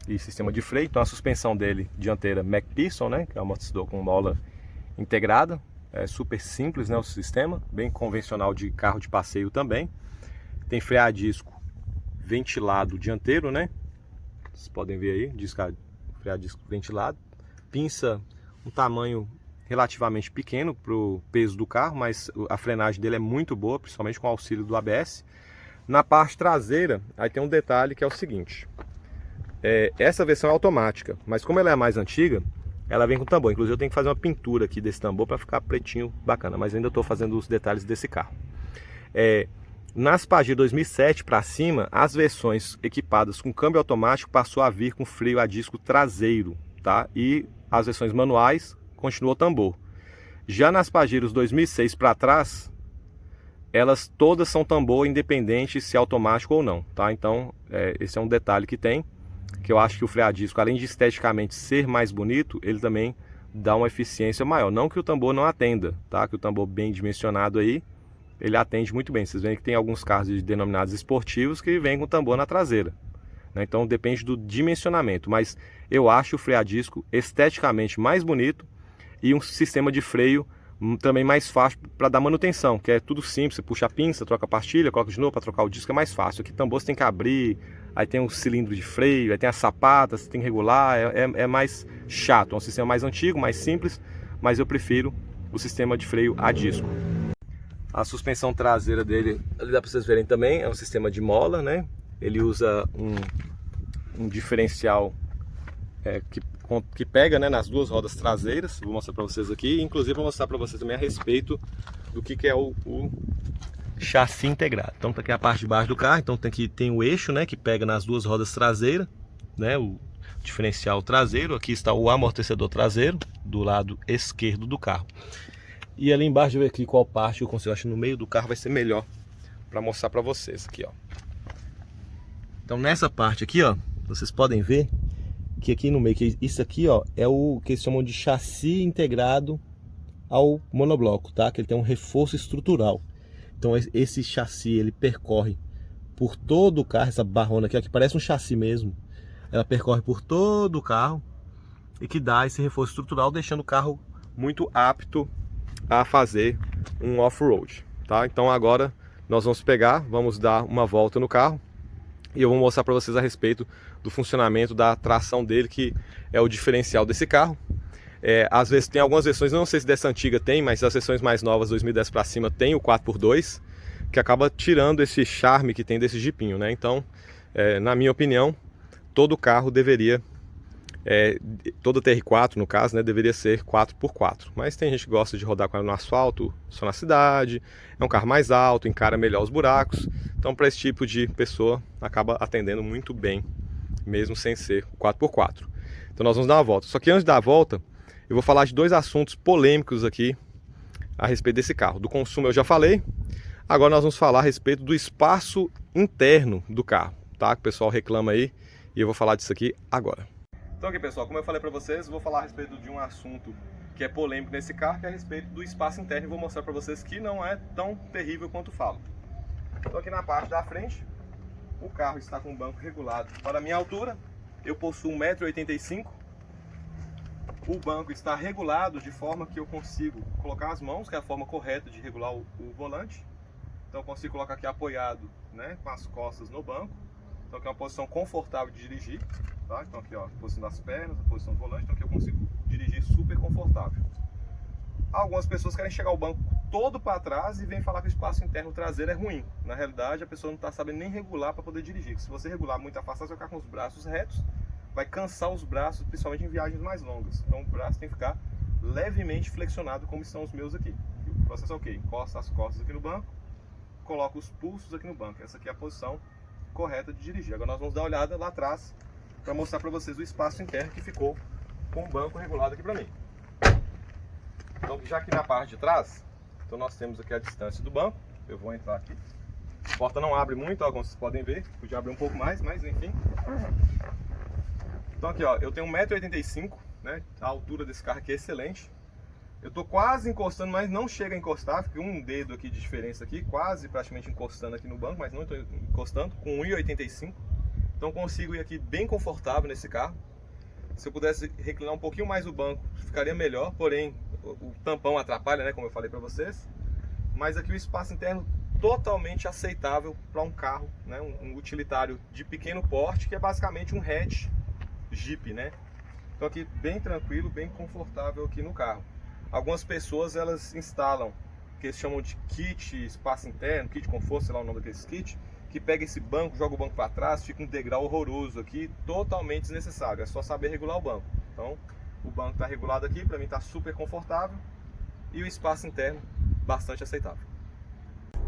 e sistema de freio. Então a suspensão dele dianteira McPherson, né, que é um amortecedor com mola integrada. É super simples, né, o sistema, bem convencional de carro de passeio também. Tem freio a disco ventilado dianteiro, né? Vocês podem ver aí, freio a disco ventilado. Pinça um tamanho relativamente pequeno para o peso do carro, mas a frenagem dele é muito boa, principalmente com o auxílio do ABS. Na parte traseira, aí tem um detalhe que é o seguinte. Essa versão é automática, mas como ela é a mais antiga, ela vem com tambor. Inclusive eu tenho que fazer uma pintura aqui desse tambor para ficar pretinho, bacana. Mas ainda estou fazendo os detalhes desse carro. Nas Pajero 2007 para cima, as versões equipadas com câmbio automático passou a vir com freio a disco traseiro, tá? E as versões manuais continuou tambor. Já nas Pajeros 2006 para trás, elas todas são tambor independente se automático ou não, tá? Então esse é um detalhe que tem. Que eu acho que o freio a disco, além de esteticamente ser mais bonito, ele também dá uma eficiência maior. Não que o tambor não atenda, tá? Que o tambor bem dimensionado aí, ele atende muito bem. Vocês veem que tem alguns carros denominados esportivos que vêm com tambor na traseira, né? Então depende do dimensionamento. Mas eu acho o freio a disco esteticamente mais bonito e um sistema de freio também mais fácil para dar manutenção, que é tudo simples. Você puxa a pinça, troca a pastilha, coloca de novo para trocar o disco, é mais fácil. Aqui tambor você tem que abrir, aí tem um cilindro de freio, aí tem as sapatas, você tem que regular, é mais chato. É um sistema mais antigo, mais simples, mas eu prefiro o sistema de freio a disco. A suspensão traseira dele, ali dá para vocês verem também, é um sistema de mola, né? Ele usa um diferencial que pega, né, nas duas rodas traseiras. Vou mostrar para vocês aqui, inclusive vou mostrar para vocês também a respeito do que é o chassi integrado. Então tá aqui a parte de baixo do carro, então tem o eixo, né, que pega nas duas rodas traseiras, né, o diferencial traseiro. Aqui está o amortecedor traseiro do lado esquerdo do carro. E ali embaixo, deixa eu ver aqui qual parte eu consigo, acho que no meio do carro vai ser melhor para mostrar para vocês aqui, ó. Então nessa parte aqui, ó, vocês podem ver que aqui no meio, que isso aqui, ó, é o que eles chamam de chassi integrado ao monobloco, tá? Que ele tem um reforço estrutural. Então esse chassi, ele percorre por todo o carro, essa barrona aqui, ó, que parece um chassi mesmo. Ela percorre por todo o carro e que dá esse reforço estrutural, deixando o carro muito apto a fazer um off-road, tá? Então agora nós vamos dar uma volta no carro e eu vou mostrar para vocês a respeito do funcionamento da tração dele, que é o diferencial desse carro. Às vezes tem algumas versões, não sei se dessa antiga tem, mas as versões mais novas, 2010 para cima, tem o 4x2, que acaba tirando esse charme que tem desse jipinho, né? Então, na minha opinião, todo carro deveria, todo TR4 no caso, né, deveria ser 4x4. Mas tem gente que gosta de rodar com ela no asfalto, só na cidade, é um carro mais alto, encara melhor os buracos. Então para esse tipo de pessoa acaba atendendo muito bem, mesmo sem ser 4x4. Então nós vamos dar uma volta. Só que antes da volta, eu vou falar de dois assuntos polêmicos aqui a respeito desse carro. Do consumo eu já falei, agora nós vamos falar a respeito do espaço interno do carro, tá? Que o pessoal reclama aí, e eu vou falar disso aqui agora. Então aqui, pessoal, como eu falei para vocês, vou falar a respeito de um assunto que é polêmico nesse carro, que é a respeito do espaço interno, e vou mostrar para vocês que não é tão terrível quanto falo. Então aqui na parte da frente, o carro está com o banco regulado para a minha altura, eu possuo 1,85 m, o banco está regulado de forma que eu consigo colocar as mãos, que é a forma correta de regular o volante. Então eu consigo colocar aqui apoiado né, com as costas no banco. Então aqui é uma posição confortável de dirigir, tá? Então aqui, ó, a posição das pernas, a posição do volante, então aqui eu consigo dirigir super confortável. Algumas pessoas querem chegar o banco todo para trás e vem falar que o espaço interno traseiro é ruim. Na realidade, a pessoa não está sabendo nem regular para poder dirigir. Se você regular muito afastado, você vai ficar com os braços retos, vai cansar os braços, principalmente em viagens mais longas. Então o braço tem que ficar levemente flexionado, como estão os meus aqui. E o processo é o quê? Encosta as costas aqui no banco, coloca os pulsos aqui no banco. Essa aqui é a posição correta de dirigir. Agora nós vamos dar uma olhada lá atrás para mostrar para vocês o espaço interno que ficou com o banco regulado aqui para mim. Então, já aqui na parte de trás, então nós temos aqui a distância do banco. Eu vou entrar aqui. A porta não abre muito, ó, como vocês podem ver. Podia abrir um pouco mais, mas enfim. Então aqui, ó, eu tenho 1,85 m, né? A altura desse carro aqui é excelente. Eu tô quase encostando, mas não chega a encostar. Fica um dedo aqui de diferença aqui, quase praticamente encostando aqui no banco, mas não estou encostando, com 1,85 m. Então consigo ir aqui bem confortável nesse carro. Se eu pudesse reclinar um pouquinho mais o banco, ficaria melhor, porém o tampão atrapalha, né, como eu falei para vocês. Mas aqui o espaço interno totalmente aceitável para um carro, né, um utilitário de pequeno porte, que é basicamente um hatch Jeep, né? Então aqui bem tranquilo, bem confortável aqui no carro. Algumas pessoas elas instalam o que eles chamam de kit espaço interno, kit conforto, sei lá o nome daqueles kits, que pega esse banco, joga o banco para trás, fica um degrau horroroso aqui, totalmente desnecessário. É só saber regular o banco. Então o banco está regulado aqui, para mim está super confortável e o espaço interno bastante aceitável.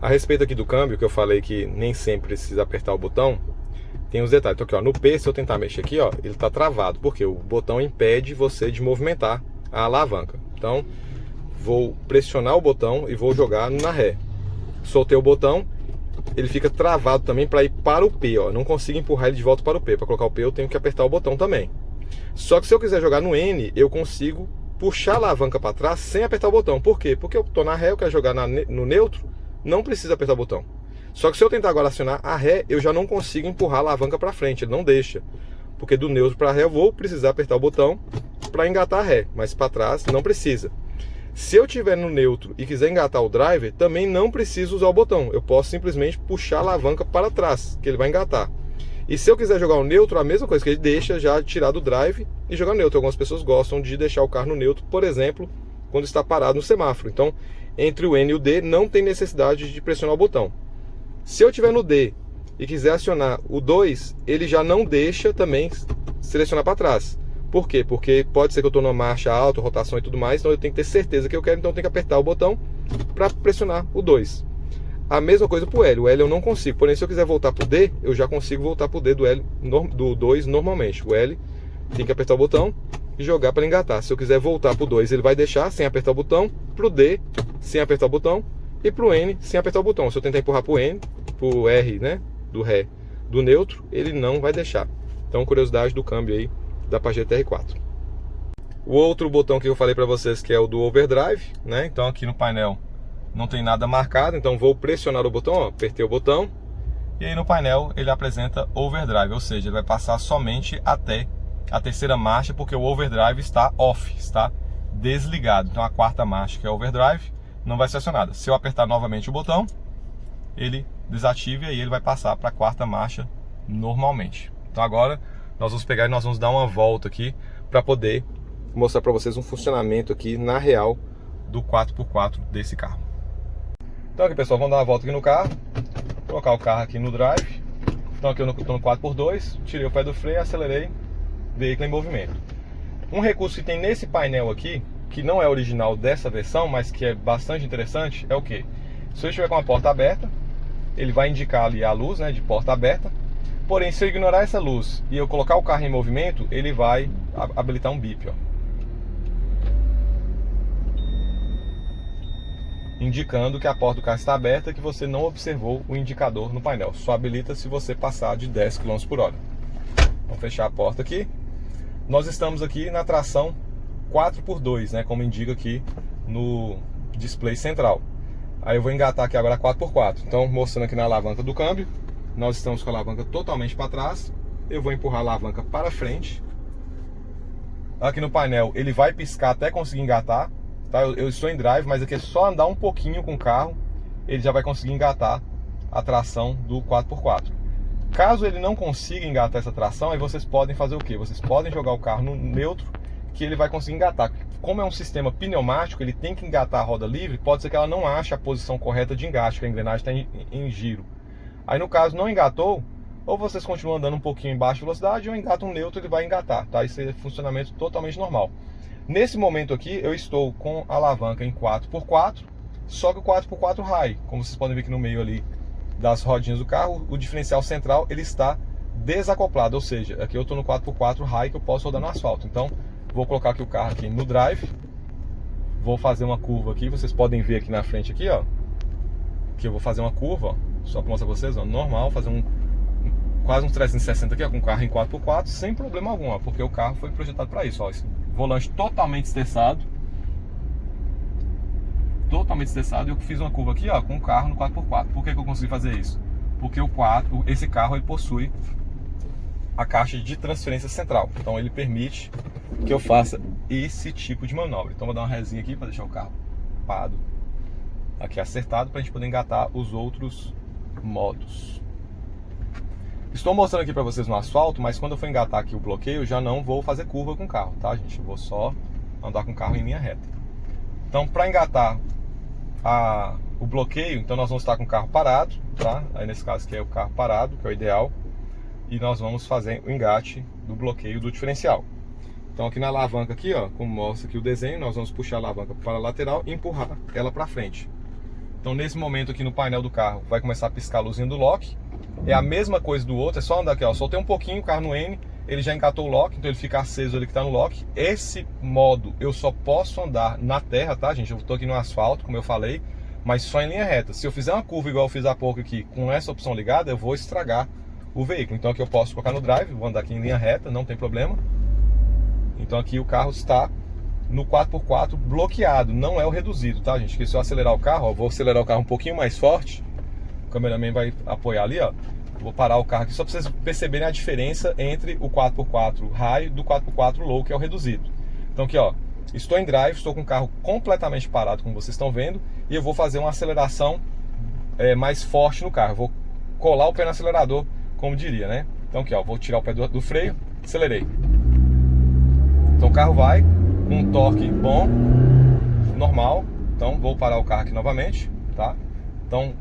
A respeito aqui do câmbio, que eu falei que nem sempre precisa apertar o botão, tem os detalhes. Então aqui, ó, no P, se eu tentar mexer aqui, ó, ele está travado, porque o botão impede você de movimentar a alavanca. Então vou pressionar o botão e vou jogar na ré. Soltei o botão, ele fica travado também para ir para o P, ó. Não consigo empurrar ele de volta para o P. Para colocar o P eu tenho que apertar o botão também. Só que se eu quiser jogar no N, eu consigo puxar a alavanca para trás sem apertar o botão. Por quê? Porque eu estou na ré, eu quero jogar no neutro, não precisa apertar o botão. Só que se eu tentar agora acionar a ré, eu já não consigo empurrar a alavanca para frente, ele não deixa. Porque do neutro para ré eu vou precisar apertar o botão para engatar a ré, mas para trás não precisa. Se eu estiver no neutro e quiser engatar o driver, também não preciso usar o botão. Eu posso simplesmente puxar a alavanca para trás, que ele vai engatar. E se eu quiser jogar o neutro, a mesma coisa, que ele deixa já tirar do drive e jogar neutro. Algumas pessoas gostam de deixar o carro no neutro, por exemplo, quando está parado no semáforo. Então, entre o N e o D não tem necessidade de pressionar o botão. Se eu estiver no D e quiser acionar o 2, ele já não deixa também selecionar para trás. Por quê? Porque pode ser que eu estou numa marcha alta, rotação e tudo mais, então eu tenho que ter certeza que eu quero, então eu tenho que apertar o botão para pressionar o 2. A mesma coisa para o L. O L eu não consigo, porém se eu quiser voltar para o D, eu já consigo voltar para o D do 2 normalmente. O L tem que apertar o botão e jogar para engatar. Se eu quiser voltar para o 2, ele vai deixar sem apertar o botão, para o D sem apertar o botão e para o N sem apertar o botão. Se eu tentar empurrar para o N, para o R, né, do ré, do neutro, ele não vai deixar. Então curiosidade do câmbio aí da Pajero TR4. O outro botão que eu falei para vocês que é o do overdrive, né? Então aqui no painel não tem nada marcado, então vou pressionar o botão, ó, apertei o botão e aí no painel ele apresenta overdrive, ou seja, ele vai passar somente até a terceira marcha, porque o overdrive está off, está desligado. Então a quarta marcha, que é overdrive, não vai ser acionada. Se eu apertar novamente o botão, ele desativa e aí ele vai passar para a quarta marcha normalmente. Então agora nós vamos pegar e nós vamos dar uma volta aqui para poder mostrar para vocês um funcionamento aqui na real do 4x4 desse carro. Então aqui pessoal, vamos dar uma volta aqui no carro, colocar o carro aqui no drive. Então aqui eu estou no 4x2, tirei o pé do freio, acelerei, veículo em movimento. Um recurso que tem nesse painel aqui, que não é original dessa versão, mas que é bastante interessante, é o que? Se eu estiver com a porta aberta, ele vai indicar ali a luz, né, de porta aberta. Porém, se eu ignorar essa luz e eu colocar o carro em movimento, ele vai habilitar um bip, ó, indicando que a porta do carro está aberta, que você não observou o indicador no painel. Só habilita se você passar de 10 km por hora. Vamos fechar a porta aqui. Nós estamos aqui na tração 4x2, né, como indica aqui no display central. Aí eu vou engatar aqui agora 4x4. Então, mostrando aqui na alavanca do câmbio, nós estamos com a alavanca totalmente para trás. Eu vou empurrar a alavanca para frente. Aqui no painel ele vai piscar até conseguir engatar, tá? Eu estou em drive, mas aqui é só andar um pouquinho com o carro, ele já vai conseguir engatar a tração do 4x4. Caso ele não consiga engatar essa tração, aí vocês podem fazer o quê? Vocês podem jogar o carro no neutro, que ele vai conseguir engatar. Como é um sistema pneumático, ele tem que engatar a roda livre, pode ser que ela não ache a posição correta de engate, que a engrenagem está em giro. Aí no caso não engatou, ou vocês continuam andando um pouquinho em baixa velocidade, ou engatam um neutro, ele vai engatar, tá? Isso é funcionamento totalmente normal. Nesse momento aqui, eu estou com a alavanca em 4x4, só que o 4x4 high, como vocês podem ver aqui no meio ali das rodinhas do carro, o diferencial central ele está desacoplado, ou seja, aqui eu estou no 4x4 high que eu posso rodar no asfalto. Então, vou colocar aqui o carro aqui no drive, vou fazer uma curva aqui, vocês podem ver aqui na frente aqui, ó, que eu vou fazer uma curva, ó, só para mostrar pra vocês, ó, normal, fazer quase uns 360 aqui, ó, com o carro em 4x4, sem problema algum, ó, porque o carro foi projetado para isso, ó, esse volante totalmente estressado, e eu fiz uma curva aqui, ó, com o carro no 4x4. Por que eu consegui fazer isso? Porque esse carro ele possui a caixa de transferência central, então ele permite que eu faça esse tipo de manobra. Então vou dar uma resinha aqui para deixar o carro parado aqui acertado, para a gente poder engatar os outros modos. Estou mostrando aqui para vocês no asfalto, mas quando eu for engatar aqui o bloqueio, eu já não vou fazer curva com o carro, tá, gente? Eu vou só andar com o carro em linha reta. Então, para engatar o bloqueio, então nós vamos estar com o carro parado, tá? Aí nesse caso aqui é o carro parado, que é o ideal. E nós vamos fazer o engate do bloqueio do diferencial. Então aqui na alavanca aqui, ó, como mostra aqui o desenho, nós vamos puxar a alavanca para a lateral e empurrar ela para frente. Então nesse momento aqui no painel do carro vai começar a piscar a luzinha do lock. É a mesma coisa do outro, é só andar aqui, ó, soltei um pouquinho o carro no N, ele já engatou o lock, então ele fica aceso ali que está no lock. Esse modo eu só posso andar na terra, tá, gente? Eu estou aqui no asfalto, como eu falei, mas só em linha reta. Se eu fizer uma curva igual eu fiz há pouco aqui, com essa opção ligada, eu vou estragar o veículo. Então aqui eu posso colocar no drive, vou andar aqui em linha reta, não tem problema. Então aqui o carro está no 4x4 bloqueado, não é o reduzido, tá, gente? Porque se eu acelerar o carro, ó, vou acelerar o carro um pouquinho mais forte, o cameraman vai apoiar ali, ó. Vou parar o carro aqui só para vocês perceberem a diferença entre o 4x4 high do 4x4 low, que é o reduzido. Então aqui, ó, estou em drive, estou com o carro completamente parado, como vocês estão vendo, e eu vou fazer uma aceleração mais forte no carro. Eu vou colar o pé no acelerador, como diria, né? Então aqui, ó, vou tirar o pé do freio, acelerei. Então o carro vai com um torque bom, normal. Então vou parar o carro aqui novamente, tá? Então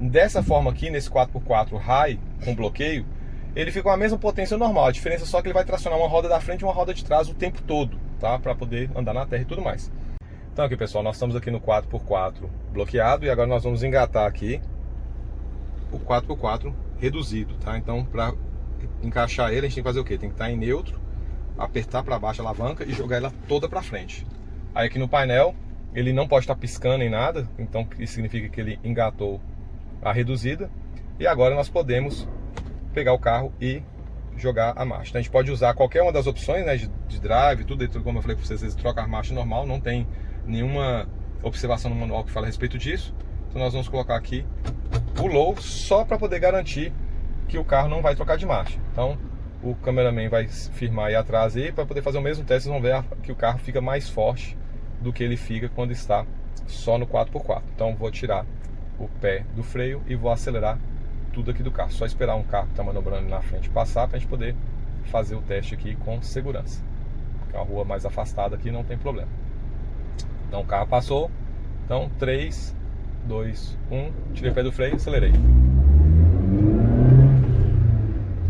dessa forma aqui, nesse 4x4 high com bloqueio, ele fica com a mesma potência normal. A diferença é só que ele vai tracionar uma roda da frente e uma roda de trás o tempo todo, tá? Para poder andar na terra e tudo mais. Então aqui, pessoal, nós estamos aqui no 4x4 bloqueado e agora nós vamos engatar aqui o 4x4 reduzido, tá? Então para encaixar ele a gente tem que fazer o quê? Tem que estar em neutro, apertar para baixo a alavanca e jogar ela toda para frente. Aí aqui no painel ele não pode estar piscando nem nada, então isso significa que ele engatou a reduzida. E agora nós podemos pegar o carro e jogar a marcha. Então a gente pode usar qualquer uma das opções, né, de drive, tudo, como eu falei para vocês, troca a marcha normal, não tem nenhuma observação no manual que fala a respeito disso. Então nós vamos colocar aqui o low só para poder garantir que o carro não vai trocar de marcha. Então o cameraman vai firmar aí atrás aí para poder fazer o mesmo teste. Vocês vão ver que o carro fica mais forte do que ele fica quando está só no 4x4. Então vou tirar o pé do freio e vou acelerar tudo aqui do carro. Só esperar um carro que está manobrando na frente passar para a gente poder fazer o teste aqui com segurança. Porque a rua mais afastada aqui não tem problema. Então o carro passou. Então 3, 2, 1, tirei o pé do freio e acelerei.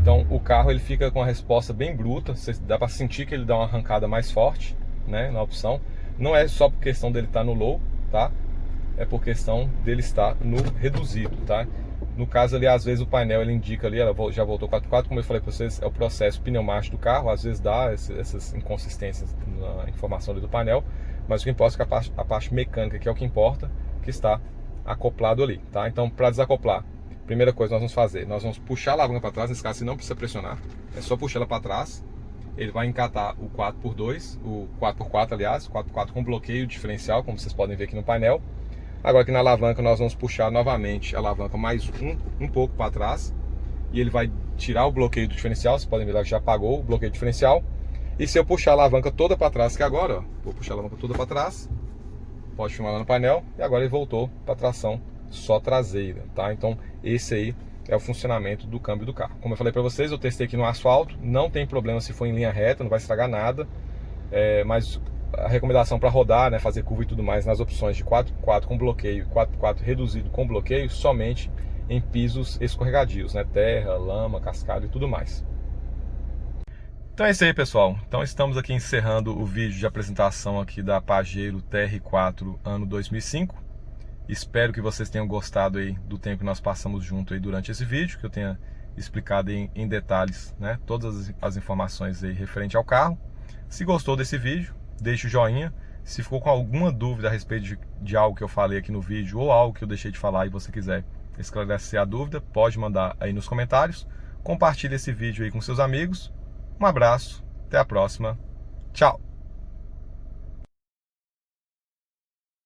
Então o carro ele fica com a resposta bem bruta. Dá para sentir que ele dá uma arrancada mais forte, né, na opção. Não é só por questão dele estar no low, tá? É por questão dele estar no reduzido, tá? No caso ali, às vezes o painel ele indica ali, ela já voltou 4x4, como eu falei para vocês, é o processo pneumático do carro, às vezes dá essas inconsistências na informação ali do painel, mas o que importa é que a parte mecânica, que é o que importa, que está acoplado ali, tá? Então, para desacoplar, primeira coisa que nós vamos fazer, nós vamos puxar a alavanca para trás, nesse caso você não precisa pressionar, é só puxar ela para trás, ele vai encatar o 4x2, o 4x4 aliás, 4x4 com bloqueio diferencial, como vocês podem ver aqui no painel. Agora aqui na alavanca nós vamos puxar novamente a alavanca mais um pouco para trás e ele vai tirar o bloqueio do diferencial. Vocês podem ver lá que já apagou o bloqueio do diferencial. E se eu puxar a alavanca toda para trás, que agora, ó, vou puxar a alavanca toda para trás, pode filmar lá no painel, e agora ele voltou para tração só traseira, tá? Então esse aí é o funcionamento do câmbio do carro. Como eu falei para vocês, eu testei aqui no asfalto, não tem problema se for em linha reta, não vai estragar nada, mas a recomendação para rodar, né, fazer curva e tudo mais, nas opções de 4x4 com bloqueio e 4x4 reduzido com bloqueio, somente em pisos escorregadios, né, terra, lama, cascalho e tudo mais. Então é isso aí, pessoal. Então estamos aqui encerrando o vídeo de apresentação aqui da Pajero TR4 ano 2005. Espero que vocês tenham gostado aí do tempo que nós passamos junto aí durante esse vídeo, que eu tenha explicado em detalhes, né, todas as informações aí referente ao carro. Se gostou desse vídeo, deixe o joinha. Se ficou com alguma dúvida a respeito de algo que eu falei aqui no vídeo ou algo que eu deixei de falar e você quiser esclarecer a dúvida, pode mandar aí nos comentários. Compartilhe esse vídeo aí com seus amigos. Um abraço, até a próxima, tchau!